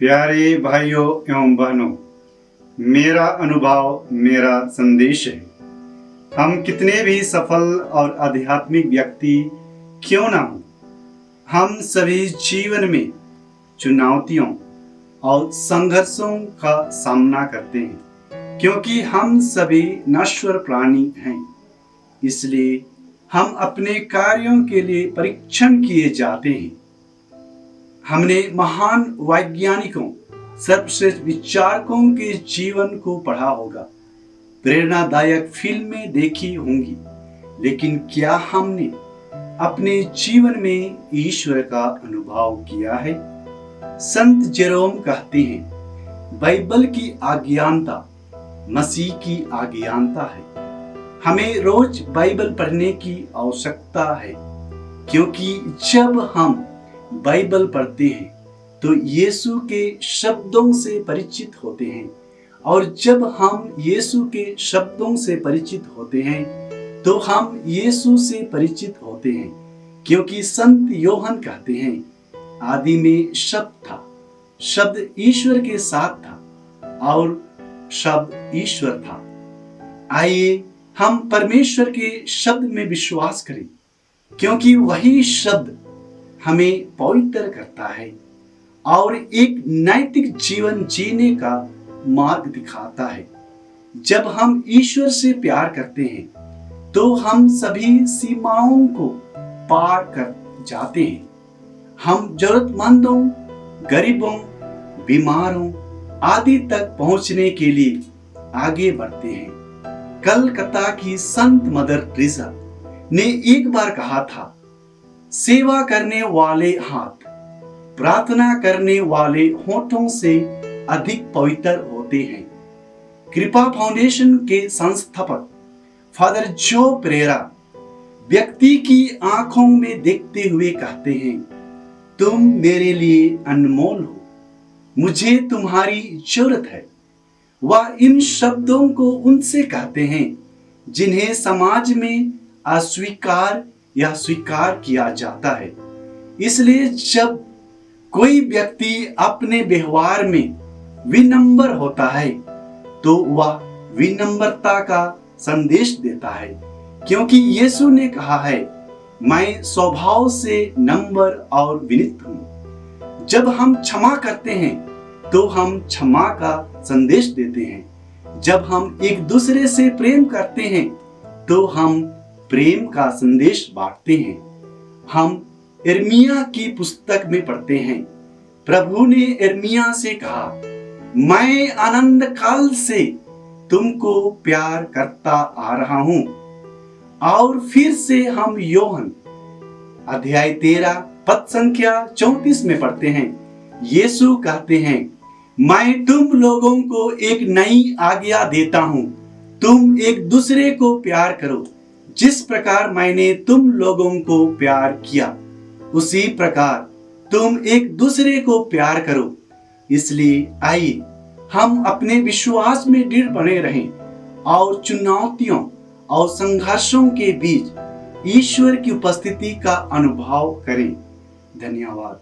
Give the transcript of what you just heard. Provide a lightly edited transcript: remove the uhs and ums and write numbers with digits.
प्यारे भाइयों एवं बहनों, मेरा अनुभव मेरा संदेश है। हम कितने भी सफल और आध्यात्मिक व्यक्ति क्यों ना हो, हम सभी जीवन में चुनौतियों और संघर्षों का सामना करते हैं, क्योंकि हम सभी नश्वर प्राणी हैं। इसलिए हम अपने कार्यों के लिए परीक्षण किए जाते हैं। हमने महान वैज्ञानिकों, सर्वश्रेष्ठ विचारकों के जीवन को पढ़ा होगा, प्रेरणादायक फिल्में देखी होंगी, लेकिन क्या हमने अपने जीवन में ईश्वर का अनुभव किया है? संत जेरोम कहते हैं, बाइबल की अज्ञानता मसीह की अज्ञानता है। हमें रोज बाइबल पढ़ने की आवश्यकता है, क्योंकि जब हम बाइबल पढ़ते हैं तो यीशु के शब्दों से परिचित होते हैं, और जब हम यीशु के शब्दों से परिचित होते हैं तो हम यीशु से परिचित होते हैं, क्योंकि संत योहन कहते हैं, आदि में शब्द था, शब्द ईश्वर के साथ था और शब्द ईश्वर था। आइए हम परमेश्वर के शब्द में विश्वास करें, क्योंकि वही शब्द हमें पवित्र करता है और एक नैतिक जीवन जीने का मार्ग दिखाता है। जब हम ईश्वर से प्यार करते हैं तो हम सभी सीमाओं को पार कर जाते हैं। हम जरूरतमंदों, गरीबों, बीमारों आदि तक पहुंचने के लिए आगे बढ़ते हैं। कलकत्ता की संत मदर टेरेसा ने एक बार कहा था, सेवा करने वाले हाथ प्रार्थना करने वाले होठों से अधिक पवित्र होते हैं। कृपा फाउंडेशन के संस्थापक फादर जो पेरेरा व्यक्ति की आंखों में देखते हुए कहते हैं, तुम मेरे लिए अनमोल हो, मुझे तुम्हारी जरूरत है। वह इन शब्दों को उनसे कहते हैं जिन्हें समाज में अस्वीकार या स्वीकार किया जाता है। इसलिए जब कोई व्यक्ति अपने व्यवहार में विनम्र होता है तो वह विनम्रता का संदेश देता है, क्योंकि यीशु ने कहा है, मैं स्वभाव से नम्र और विनीत हूँ। जब हम क्षमा करते हैं तो हम क्षमा का संदेश देते हैं। जब हम एक दूसरे से प्रेम करते हैं तो हम प्रेम का संदेश बांटते हैं। हम यिर्मयाह की पुस्तक में पढ़ते हैं, प्रभु ने यिर्मयाह से कहा, मैं आनंद काल से तुमको प्यार करता आ रहा हूं। और फिर से हम योहन अध्याय 13 पद संख्या 34 में पढ़ते हैं, यीशु कहते हैं, मैं तुम लोगों को एक नई आज्ञा देता हूं, तुम एक दूसरे को प्यार करो। जिस प्रकार मैंने तुम लोगों को प्यार किया, उसी प्रकार तुम एक दूसरे को प्यार करो। इसलिए आइए हम अपने विश्वास में दृढ़ बने रहें और चुनौतियों और संघर्षों के बीच ईश्वर की उपस्थिति का अनुभव करें। धन्यवाद।